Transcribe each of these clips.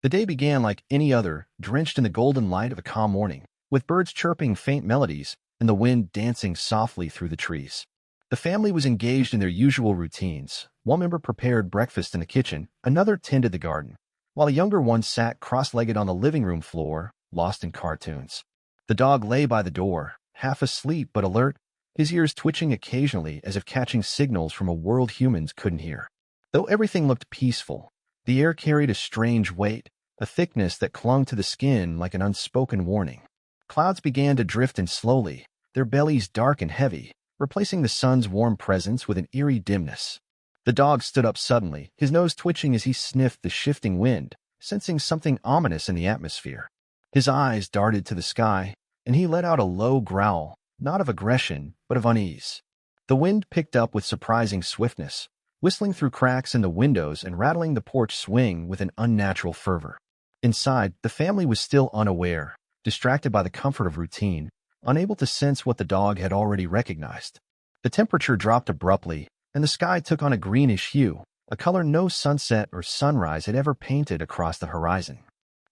The day began like any other, drenched in the golden light of a calm morning, with birds chirping faint melodies and the wind dancing softly through the trees. The family was engaged in their usual routines. One member prepared breakfast in the kitchen, another tended the garden, while a younger one sat cross-legged on the living room floor, lost in cartoons. The dog lay by the door, half asleep but alert, his ears twitching occasionally as if catching signals from a world humans couldn't hear. Though everything looked peaceful, the air carried a strange weight, a thickness that clung to the skin like an unspoken warning. Clouds began to drift in slowly, their bellies dark and heavy, replacing the sun's warm presence with an eerie dimness. The dog stood up suddenly, his nose twitching as he sniffed the shifting wind, sensing something ominous in the atmosphere. His eyes darted to the sky, and he let out a low growl, not of aggression, but of unease. The wind picked up with surprising swiftness, whistling through cracks in the windows and rattling the porch swing with an unnatural fervor. Inside, the family was still unaware, distracted by the comfort of routine, unable to sense what the dog had already recognized. The temperature dropped abruptly, and the sky took on a greenish hue, a color no sunset or sunrise had ever painted across the horizon.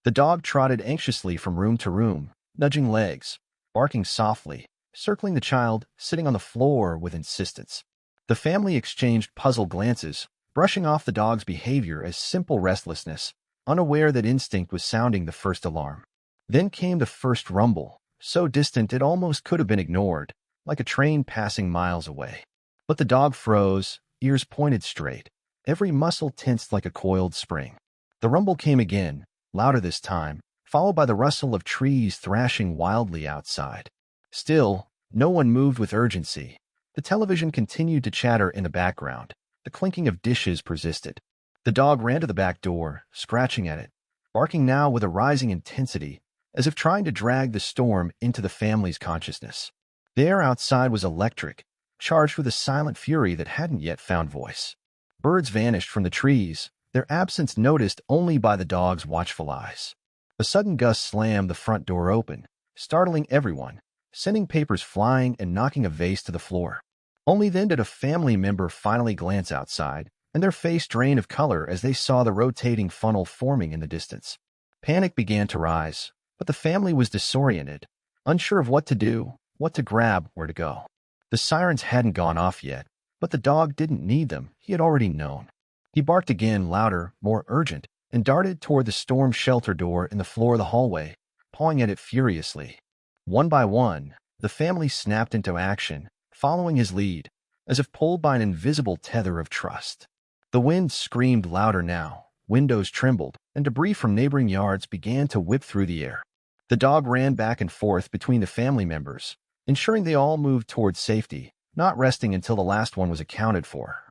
The dog trotted anxiously from room to room, nudging legs, barking softly, circling the child, sitting on the floor with insistence. The family exchanged puzzled glances, brushing off the dog's behavior as simple restlessness, unaware that instinct was sounding the first alarm. Then came the first rumble, so distant it almost could have been ignored, like a train passing miles away. But the dog froze, ears pointed straight, every muscle tensed like a coiled spring. The rumble came again, louder this time, followed by the rustle of trees thrashing wildly outside. Still, no one moved with urgency. The television continued to chatter in the background. The clinking of dishes persisted. The dog ran to the back door, scratching at it, barking now with a rising intensity, as if trying to drag the storm into the family's consciousness. The air outside was electric, charged with a silent fury that hadn't yet found voice. Birds vanished from the trees, their absence noticed only by the dog's watchful eyes. A sudden gust slammed the front door open, startling everyone, sending papers flying and knocking a vase to the floor. Only then did a family member finally glance outside, and their face drained of color as they saw the rotating funnel forming in the distance. Panic began to rise, but the family was disoriented, unsure of what to do, what to grab, where to go. The sirens hadn't gone off yet, but the dog didn't need them, he had already known. He barked again, louder, more urgent, and darted toward the storm shelter door in the floor of the hallway, pawing at it furiously. One by one, the family snapped into action, following his lead, as if pulled by an invisible tether of trust. The wind screamed louder now, windows trembled, and debris from neighboring yards began to whip through the air. The dog ran back and forth between the family members, ensuring they all moved towards safety, not resting until the last one was accounted for.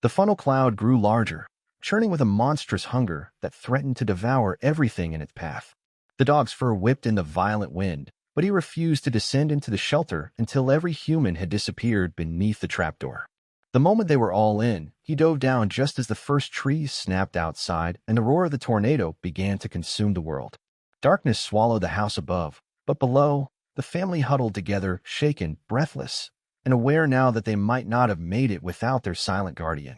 The funnel cloud grew larger, churning with a monstrous hunger that threatened to devour everything in its path. The dog's fur whipped in the violent wind, but he refused to descend into the shelter until every human had disappeared beneath the trapdoor. The moment they were all in, he dove down just as the first trees snapped outside and the roar of the tornado began to consume the world. Darkness swallowed the house above, but below, the family huddled together, shaken, breathless, and aware now that they might not have made it without their silent guardian.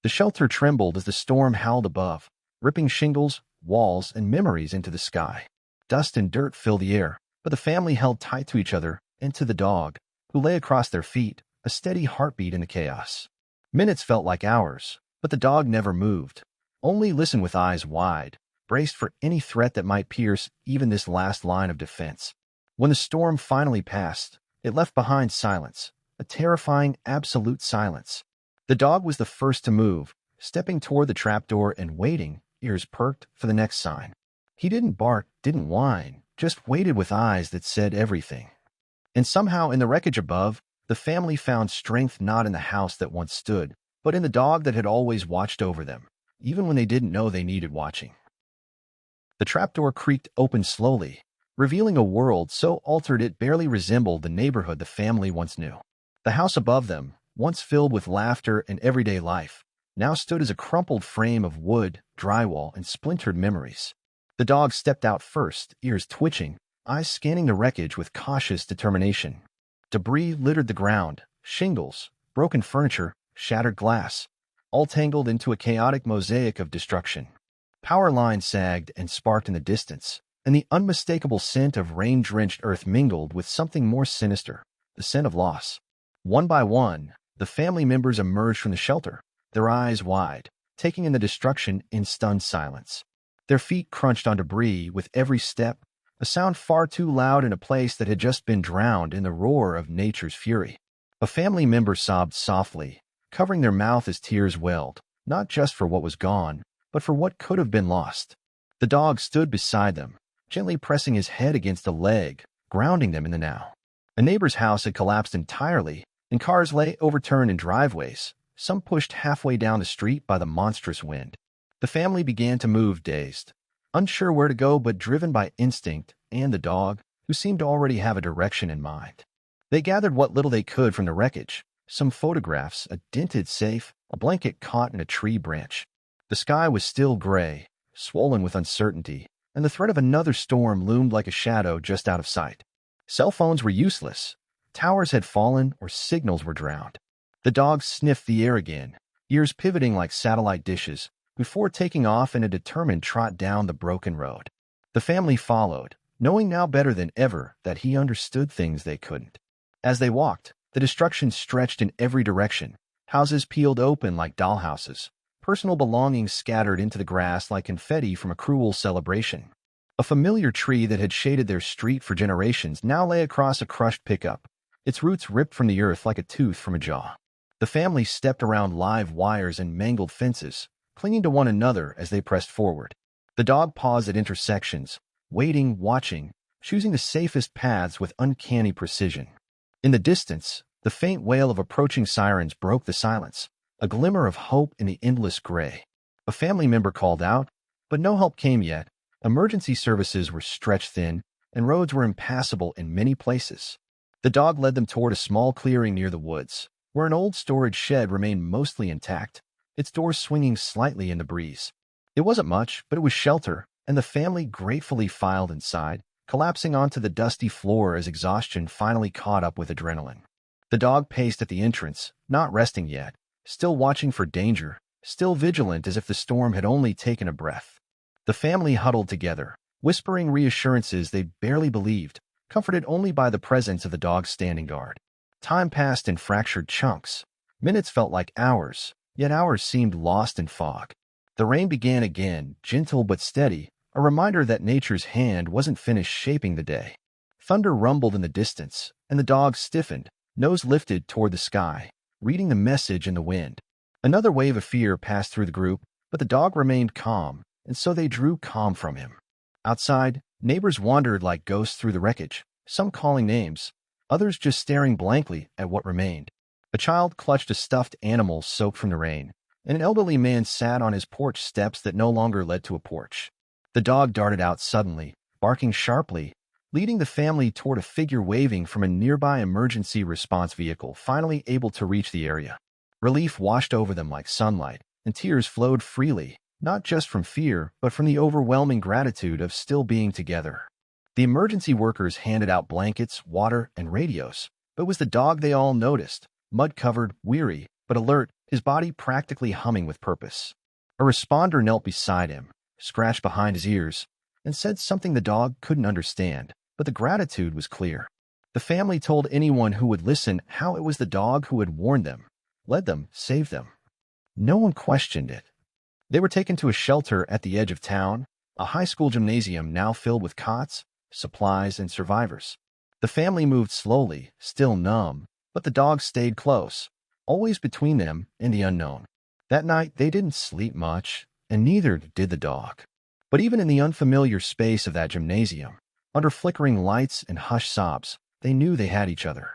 The shelter trembled as the storm howled above, ripping shingles, walls, and memories into the sky. Dust and dirt filled the air, but the family held tight to each other and to the dog, who lay across their feet, a steady heartbeat in the chaos. Minutes felt like hours, but the dog never moved, only listened with eyes wide, braced for any threat that might pierce even this last line of defense. When the storm finally passed, it left behind silence, a terrifying, absolute silence. The dog was the first to move, stepping toward the trapdoor and waiting, ears perked, for the next sign. He didn't bark, didn't whine, just waited with eyes that said everything. And somehow in the wreckage above, the family found strength not in the house that once stood, but in the dog that had always watched over them, even when they didn't know they needed watching. The trapdoor creaked open slowly, revealing a world so altered it barely resembled the neighborhood the family once knew. The house above them, once filled with laughter and everyday life, now stood as a crumpled frame of wood, drywall, and splintered memories. The dog stepped out first, ears twitching, eyes scanning the wreckage with cautious determination. Debris littered the ground, shingles, broken furniture, shattered glass, all tangled into a chaotic mosaic of destruction. Power lines sagged and sparked in the distance, and the unmistakable scent of rain-drenched earth mingled with something more sinister, the scent of loss. One by one, the family members emerged from the shelter, their eyes wide, taking in the destruction in stunned silence. Their feet crunched on debris with every step, a sound far too loud in a place that had just been drowned in the roar of nature's fury. A family member sobbed softly, covering their mouth as tears welled, not just for what was gone, but for what could have been lost. The dog stood beside them, gently pressing his head against a leg, grounding them in the now. A neighbor's house had collapsed entirely, and cars lay overturned in driveways, some pushed halfway down the street by the monstrous wind. The family began to move dazed, unsure where to go but driven by instinct and the dog, who seemed to already have a direction in mind. They gathered what little they could from the wreckage, some photographs, a dented safe, a blanket caught in a tree branch. The sky was still gray, swollen with uncertainty, and the threat of another storm loomed like a shadow just out of sight. Cell phones were useless. Towers had fallen or signals were drowned. The dog sniffed the air again, ears pivoting like satellite dishes, before taking off in a determined trot down the broken road. The family followed, knowing now better than ever that he understood things they couldn't. As they walked, the destruction stretched in every direction, houses peeled open like dollhouses, personal belongings scattered into the grass like confetti from a cruel celebration. A familiar tree that had shaded their street for generations now lay across a crushed pickup, its roots ripped from the earth like a tooth from a jaw. The family stepped around live wires and mangled fences, clinging to one another as they pressed forward. The dog paused at intersections, waiting, watching, choosing the safest paths with uncanny precision. In the distance, the faint wail of approaching sirens broke the silence, a glimmer of hope in the endless gray. A family member called out, but no help came yet. Emergency services were stretched thin, and roads were impassable in many places. The dog led them toward a small clearing near the woods, where an old storage shed remained mostly intact, its doors swinging slightly in the breeze. It wasn't much, but it was shelter, and the family gratefully filed inside, collapsing onto the dusty floor as exhaustion finally caught up with adrenaline. The dog paced at the entrance, not resting yet, still watching for danger, still vigilant as if the storm had only taken a breath. The family huddled together, whispering reassurances they barely believed, comforted only by the presence of the dog standing guard. Time passed in fractured chunks. Minutes felt like hours, yet hours seemed lost in fog. The rain began again, gentle but steady, a reminder that nature's hand wasn't finished shaping the day. Thunder rumbled in the distance, and the dog stiffened, nose lifted toward the sky, reading the message in the wind. Another wave of fear passed through the group, but the dog remained calm, and so they drew calm from him. Outside, neighbors wandered like ghosts through the wreckage, some calling names, others just staring blankly at what remained. A child clutched a stuffed animal soaked from the rain, and an elderly man sat on his porch steps that no longer led to a porch. The dog darted out suddenly, barking sharply, leading the family toward a figure waving from a nearby emergency response vehicle, finally able to reach the area. Relief washed over them like sunlight, and tears flowed freely, not just from fear, but from the overwhelming gratitude of still being together. The emergency workers handed out blankets, water, and radios, but it was the dog they all noticed, mud-covered, weary, but alert, his body practically humming with purpose. A responder knelt beside him, scratched behind his ears, and said something the dog couldn't understand, but the gratitude was clear. The family told anyone who would listen how it was the dog who had warned them, led them, saved them. No one questioned it. They were taken to a shelter at the edge of town, a high school gymnasium now filled with cots, supplies, and survivors. The family moved slowly, still numb, but the dog stayed close, always between them and the unknown. That night, they didn't sleep much, and neither did the dog. But even in the unfamiliar space of that gymnasium, under flickering lights and hushed sobs, they knew they had each other.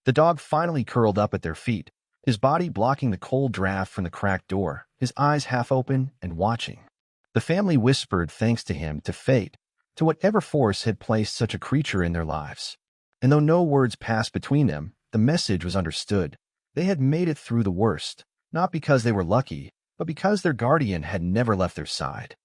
The dog finally curled up at their feet, his body blocking the cold draft from the cracked door, his eyes half open and watching. The family whispered thanks to him, to fate, to whatever force had placed such a creature in their lives. And though no words passed between them, the message was understood. They had made it through the worst, not because they were lucky, but because their guardian had never left their side.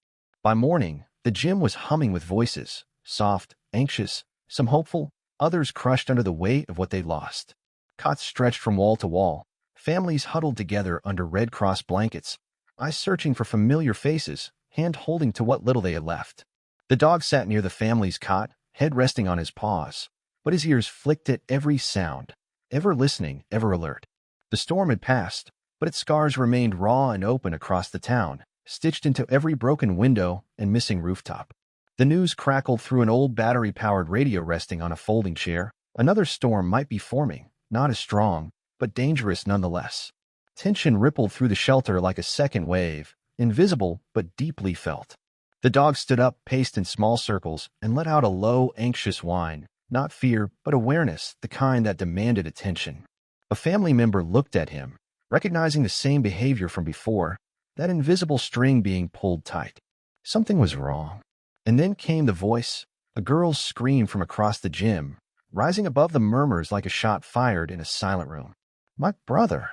By morning, the gym was humming with voices, soft, anxious, some hopeful, others crushed under the weight of what they lost. Cots stretched from wall to wall, families huddled together under Red Cross blankets, eyes searching for familiar faces, hand holding to what little they had left. The dog sat near the family's cot, head resting on his paws, but his ears flicked at every sound, ever listening, ever alert. The storm had passed, but its scars remained raw and open across the town, stitched into every broken window and missing rooftop. The news crackled through an old battery-powered radio resting on a folding chair. Another storm might be forming, not as strong, but dangerous nonetheless. Tension rippled through the shelter like a second wave, invisible but deeply felt. The dog stood up, paced in small circles, and let out a low, anxious whine, not fear, but awareness, the kind that demanded attention. A family member looked at him, recognizing the same behavior from before, that invisible string being pulled tight. Something was wrong. And then came the voice, a girl's scream from across the gym, rising above the murmurs like a shot fired in a silent room. My brother.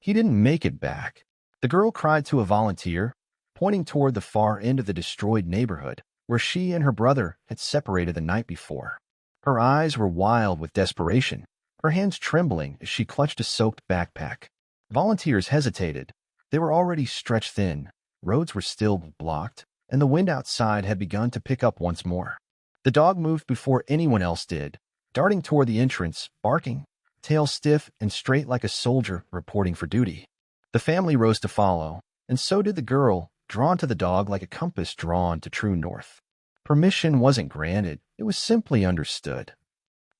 He didn't make it back. The girl cried to a volunteer, pointing toward the far end of the destroyed neighborhood, where she and her brother had separated the night before. Her eyes were wild with desperation, her hands trembling as she clutched a soaked backpack. Volunteers hesitated. They were already stretched thin, roads were still blocked, and the wind outside had begun to pick up once more. The dog moved before anyone else did, darting toward the entrance, barking, tail stiff and straight like a soldier reporting for duty. The family rose to follow, and so did the girl, drawn to the dog like a compass drawn to true north. Permission wasn't granted, it was simply understood.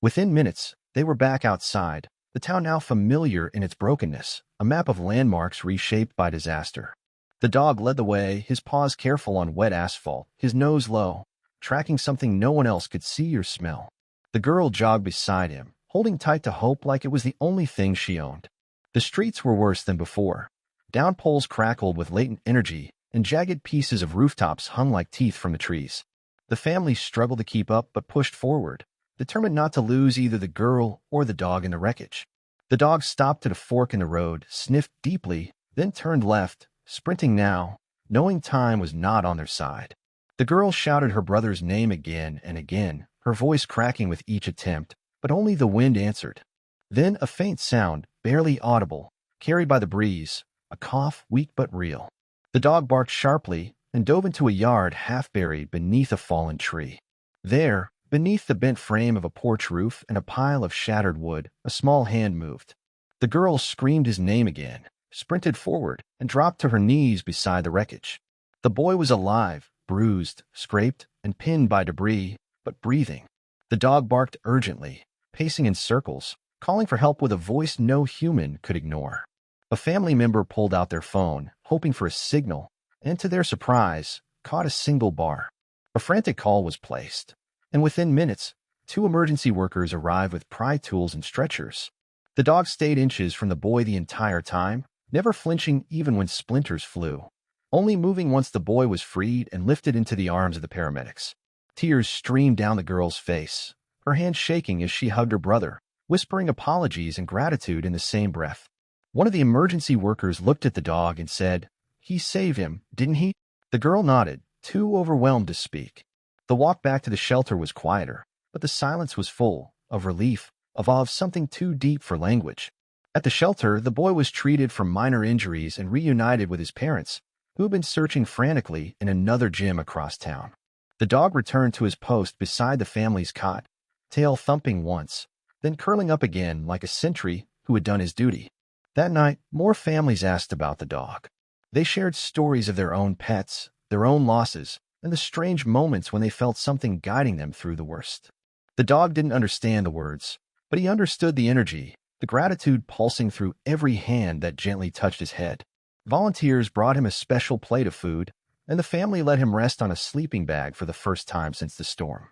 Within minutes, they were back outside, the town now familiar in its brokenness, a map of landmarks reshaped by disaster. The dog led the way, his paws careful on wet asphalt, his nose low, tracking something no one else could see or smell. The girl jogged beside him, holding tight to hope like it was the only thing she owned. The streets were worse than before. Downpoles crackled with latent energy, and jagged pieces of rooftops hung like teeth from the trees. The family struggled to keep up but pushed forward, determined not to lose either the girl or the dog in the wreckage. The dog stopped at a fork in the road, sniffed deeply, then turned left, sprinting now, knowing time was not on their side. The girl shouted her brother's name again and again, her voice cracking with each attempt, but only the wind answered. Then a faint sound, barely audible, carried by the breeze, a cough weak but real. The dog barked sharply and dove into a yard half buried beneath a fallen tree. There, beneath the bent frame of a porch roof and a pile of shattered wood, a small hand moved. The girl screamed his name again, sprinted forward, and dropped to her knees beside the wreckage. The boy was alive, bruised, scraped, and pinned by debris, but breathing. The dog barked urgently, pacing in circles, calling for help with a voice no human could ignore. A family member pulled out their phone, hoping for a signal, and to their surprise, caught a single bar. A frantic call was placed, and within minutes, 2 emergency workers arrived with pry tools and stretchers. The dog stayed inches from the boy the entire time, never flinching even when splinters flew, only moving once the boy was freed and lifted into the arms of the paramedics. Tears streamed down the girl's face, her hand shaking as she hugged her brother, whispering apologies and gratitude in the same breath. One of the emergency workers looked at the dog and said, "He saved him, didn't he?" The girl nodded, too overwhelmed to speak. The walk back to the shelter was quieter, but the silence was full of relief, of awe, of something too deep for language. At the shelter, the boy was treated for minor injuries and reunited with his parents, who had been searching frantically in another gym across town. The dog returned to his post beside the family's cot, tail thumping once, then curling up again like a sentry who had done his duty. That night, more families asked about the dog. They shared stories of their own pets, their own losses, and the strange moments when they felt something guiding them through the worst. The dog didn't understand the words, but he understood the energy, the gratitude pulsing through every hand that gently touched his head. Volunteers brought him a special plate of food, and the family let him rest on a sleeping bag for the first time since the storm.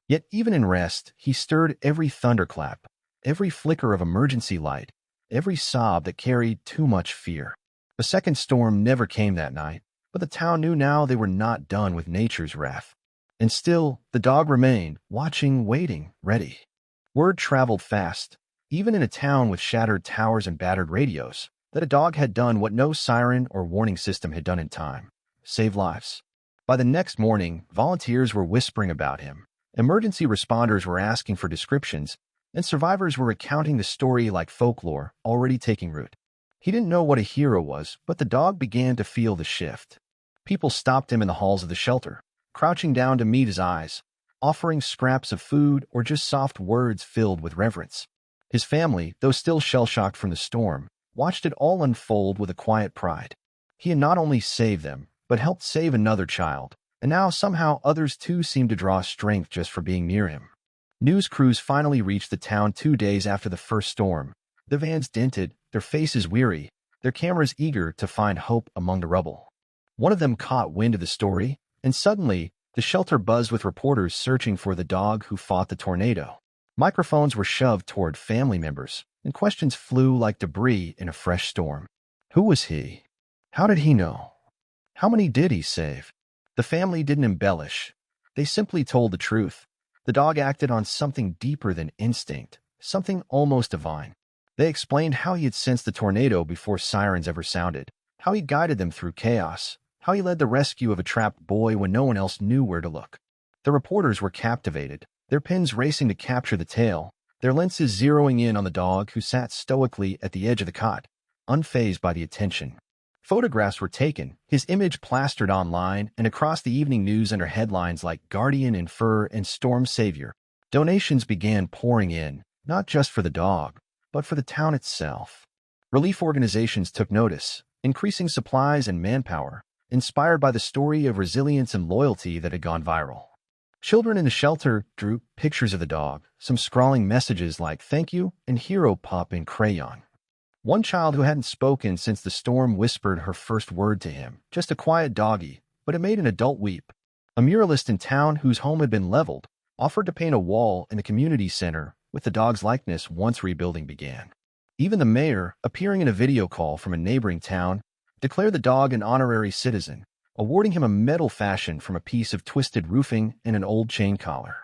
Yet even in rest, he stirred every thunderclap, every flicker of emergency light, every sob that carried too much fear. A second storm never came that night, but the town knew now they were not done with nature's wrath. And still, the dog remained, watching, waiting, ready. Word traveled fast, even in a town with shattered towers and battered radios, that a dog had done what no siren or warning system had done in time: save lives. By the next morning, volunteers were whispering about him, emergency responders were asking for descriptions, and survivors were recounting the story like folklore already taking root. He didn't know what a hero was, but the dog began to feel the shift. People stopped him in the halls of the shelter, crouching down to meet his eyes, offering scraps of food or just soft words filled with reverence. His family, though still shell-shocked from the storm, watched it all unfold with a quiet pride. He had not only saved them, but helped save another child, and now somehow others too seemed to draw strength just for being near him. News crews finally reached the town 2 days after the first storm. The vans dented, their faces weary, their cameras eager to find hope among the rubble. One of them caught wind of the story, and suddenly, the shelter buzzed with reporters searching for the dog who fought the tornado. Microphones were shoved toward family members, and questions flew like debris in a fresh storm. Who was he? How did he know? How many did he save? The family didn't embellish. They simply told the truth. The dog acted on something deeper than instinct, something almost divine. They explained how he had sensed the tornado before sirens ever sounded, how he guided them through chaos, how he led the rescue of a trapped boy when no one else knew where to look. The reporters were captivated, their pens racing to capture the tale, their lenses zeroing in on the dog who sat stoically at the edge of the cot, unfazed by the attention. Photographs were taken, his image plastered online and across the evening news under headlines like Guardian in Fur and Storm Savior. Donations began pouring in, not just for the dog, but for the town itself. Relief organizations took notice, increasing supplies and manpower, inspired by the story of resilience and loyalty that had gone viral. Children in the shelter drew pictures of the dog, some scrawling messages like "Thank you" and "Hero Pup" in crayon. One child who hadn't spoken since the storm whispered her first word to him, just a quiet doggy, but it made an adult weep. A muralist in town whose home had been leveled offered to paint a wall in the community center with the dog's likeness once rebuilding began. Even the mayor, appearing in a video call from a neighboring town, declared the dog an honorary citizen, awarding him a medal fashioned from a piece of twisted roofing and an old chain collar.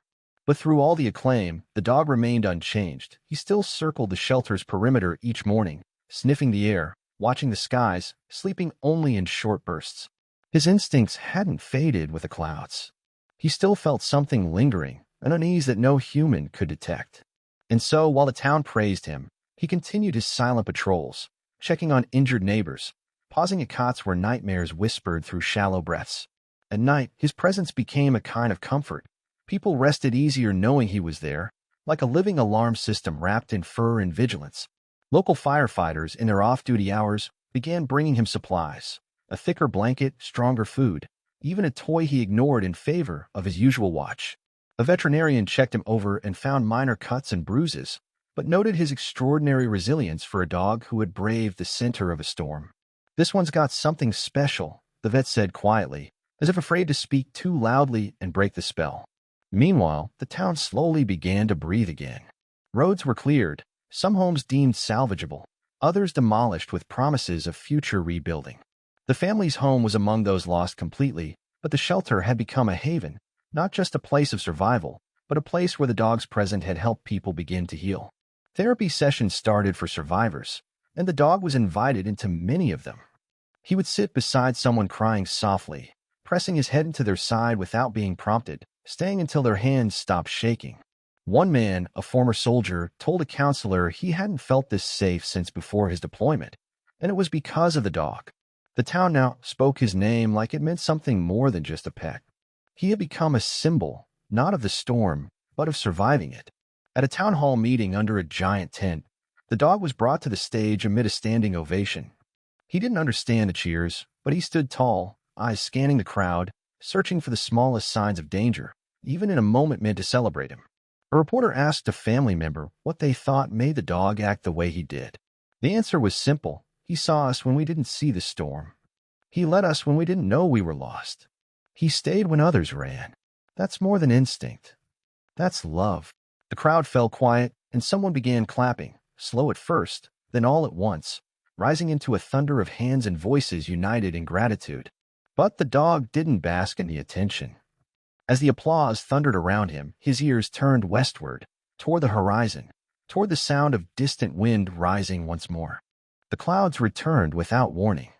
But through all the acclaim, the dog remained unchanged. He still circled the shelter's perimeter each morning, sniffing the air, watching the skies, sleeping only in short bursts. His instincts hadn't faded with the clouds. He still felt something lingering, an unease that no human could detect. And so, while the town praised him, he continued his silent patrols, checking on injured neighbors, pausing at cots where nightmares whispered through shallow breaths. At night, his presence became a kind of comfort. People rested easier knowing he was there, like a living alarm system wrapped in fur and vigilance. Local firefighters, in their off-duty hours, began bringing him supplies, a thicker blanket, stronger food, even a toy he ignored in favor of his usual watch. A veterinarian checked him over and found minor cuts and bruises, but noted his extraordinary resilience for a dog who had braved the center of a storm. "This one's got something special," the vet said quietly, as if afraid to speak too loudly and break the spell. Meanwhile, the town slowly began to breathe again. Roads were cleared, some homes deemed salvageable, others demolished with promises of future rebuilding. The family's home was among those lost completely, but the shelter had become a haven, not just a place of survival, but a place where the dog's presence had helped people begin to heal. Therapy sessions started for survivors, and the dog was invited into many of them. He would sit beside someone crying softly, pressing his head into their side without being prompted, staying until their hands stopped shaking. One man, a former soldier, told a counselor he hadn't felt this safe since before his deployment, and it was because of the dog. The town now spoke his name like it meant something more than just a pet. He had become a symbol, not of the storm, but of surviving it. At a town hall meeting under a giant tent, the dog was brought to the stage amid a standing ovation. He didn't understand the cheers, but he stood tall, eyes scanning the crowd, searching for the smallest signs of danger, even in a moment meant to celebrate him. A reporter asked a family member what they thought made the dog act the way he did. The answer was simple. He saw us when we didn't see the storm. He led us when we didn't know we were lost. He stayed when others ran. That's more than instinct. That's love. The crowd fell quiet, and someone began clapping, slow at first, then all at once, rising into a thunder of hands and voices united in gratitude. But the dog didn't bask in the attention. As the applause thundered around him, his ears turned westward, toward the horizon, toward the sound of distant wind rising once more. The clouds returned without warning.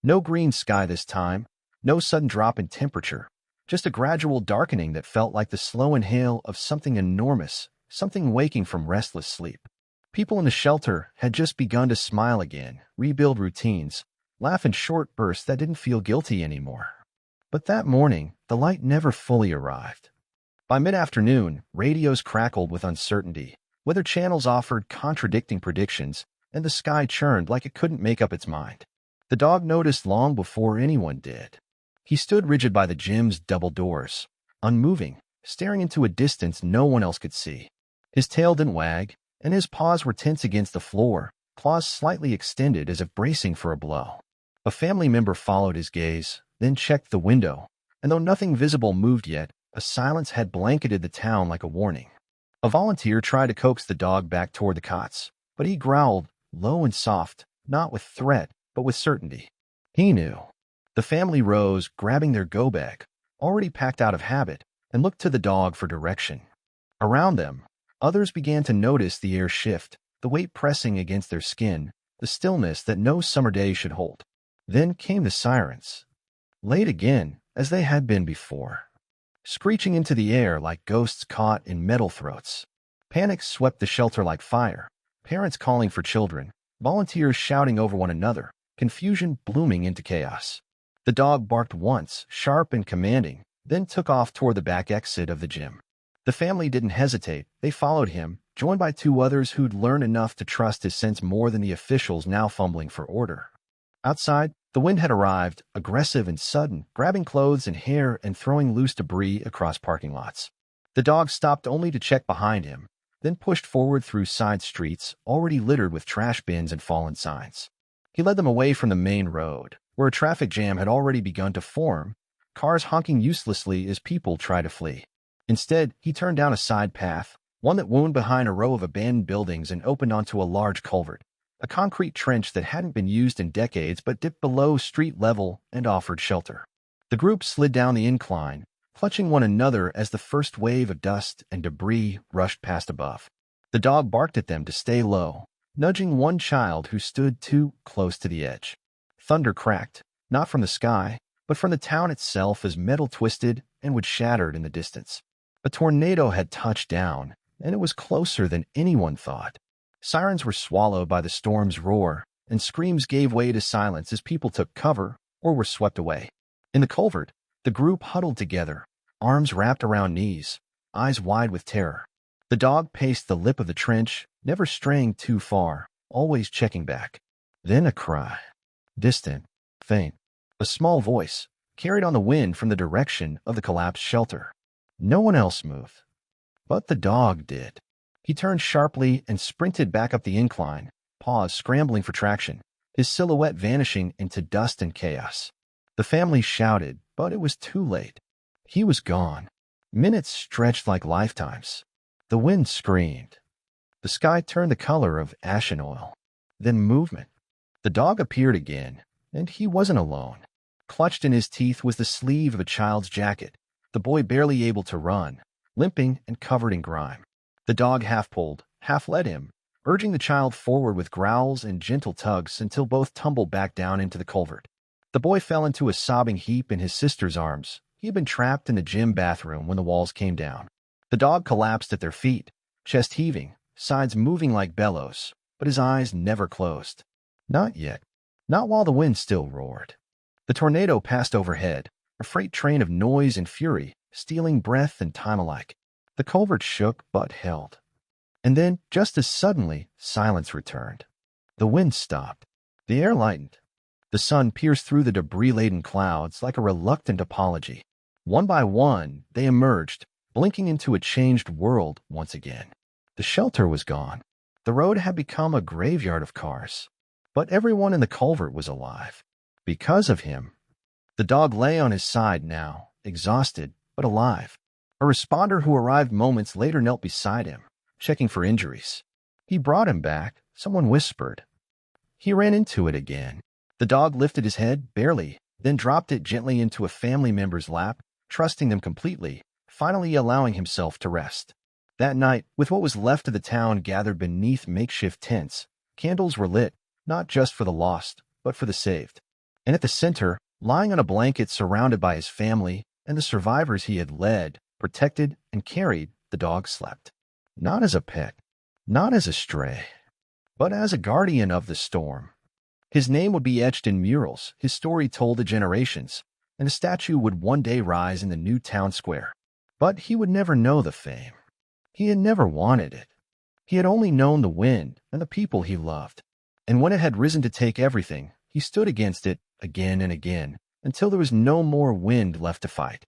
No green sky this time, no sudden drop in temperature, just a gradual darkening that felt like the slow inhale of something enormous, something waking from restless sleep. People in the shelter had just begun to smile again, rebuild routines, laugh in short bursts that didn't feel guilty anymore. But that morning, the light never fully arrived. By mid-afternoon, radios crackled with uncertainty. Weather channels offered contradicting predictions, and the sky churned like it couldn't make up its mind. The dog noticed long before anyone did. He stood rigid by the gym's double doors, unmoving, staring into a distance no one else could see. His tail didn't wag, and his paws were tense against the floor, claws slightly extended as if bracing for a blow. A family member followed his gaze, then checked the window, and though nothing visible moved yet, a silence had blanketed the town like a warning. A volunteer tried to coax the dog back toward the cots, but he growled, low and soft, not with threat, but with certainty. He knew. The family rose, grabbing their go-bag, already packed out of habit, and looked to the dog for direction. Around them, others began to notice the air shift, the weight pressing against their skin, the stillness that no summer day should hold. Then came the sirens. Late again, as they had been before. Screeching into the air like ghosts caught in metal throats. Panic swept the shelter like fire, parents calling for children, volunteers shouting over one another, confusion blooming into chaos. The dog barked once, sharp and commanding, then took off toward the back exit of the gym. The family didn't hesitate. They followed him, joined by two others who'd learned enough to trust his sense more than the officials now fumbling for order. Outside, the wind had arrived, aggressive and sudden, grabbing clothes and hair and throwing loose debris across parking lots. The dog stopped only to check behind him, then pushed forward through side streets, already littered with trash bins and fallen signs. He led them away from the main road, where a traffic jam had already begun to form, cars honking uselessly as people tried to flee. Instead, he turned down a side path, one that wound behind a row of abandoned buildings and opened onto a large culvert, a concrete trench that hadn't been used in decades but dipped below street level and offered shelter. The group slid down the incline, clutching one another as the first wave of dust and debris rushed past above. The dog barked at them to stay low, nudging one child who stood too close to the edge. Thunder cracked, not from the sky, but from the town itself as metal twisted and would shattered in the distance. A tornado had touched down, and it was closer than anyone thought. Sirens were swallowed by the storm's roar, and screams gave way to silence as people took cover or were swept away. In the culvert, the group huddled together, arms wrapped around knees, eyes wide with terror. The dog paced the lip of the trench, never straying too far, always checking back. Then a cry. Distant, faint. A small voice, carried on the wind from the direction of the collapsed shelter. No one else moved. But the dog did. He turned sharply and sprinted back up the incline, paws scrambling for traction, his silhouette vanishing into dust and chaos. The family shouted, but it was too late. He was gone. Minutes stretched like lifetimes. The wind screamed. The sky turned the color of ashen oil. Then movement. The dog appeared again, and he wasn't alone. Clutched in his teeth was the sleeve of a child's jacket, the boy barely able to run, limping and covered in grime. The dog half pulled, half led him, urging the child forward with growls and gentle tugs until both tumbled back down into the culvert. The boy fell into a sobbing heap in his sister's arms. He had been trapped in the gym bathroom when the walls came down. The dog collapsed at their feet, chest heaving, sides moving like bellows, but his eyes never closed. Not yet. Not while the wind still roared. The tornado passed overhead, a freight train of noise and fury, stealing breath and time alike. The culvert shook but held. And then, just as suddenly, silence returned. The wind stopped. The air lightened. The sun pierced through the debris-laden clouds like a reluctant apology. One by one, they emerged, blinking into a changed world once again. The shelter was gone. The road had become a graveyard of cars. But everyone in the culvert was alive. Because of him. The dog lay on his side now, exhausted, but alive. A responder who arrived moments later knelt beside him, checking for injuries. He brought him back, someone whispered. He ran into it again. The dog lifted his head, barely, then dropped it gently into a family member's lap, trusting them completely, finally allowing himself to rest. That night, with what was left of the town gathered beneath makeshift tents, candles were lit, not just for the lost, but for the saved. And at the center, lying on a blanket surrounded by his family and the survivors he had led, protected, and carried, the dog slept. Not as a pet, not as a stray, but as a guardian of the storm. His name would be etched in murals, his story told to generations, and a statue would one day rise in the new town square. But he would never know the fame. He had never wanted it. He had only known the wind and the people he loved. And when it had risen to take everything, he stood against it again and again, until there was no more wind left to fight.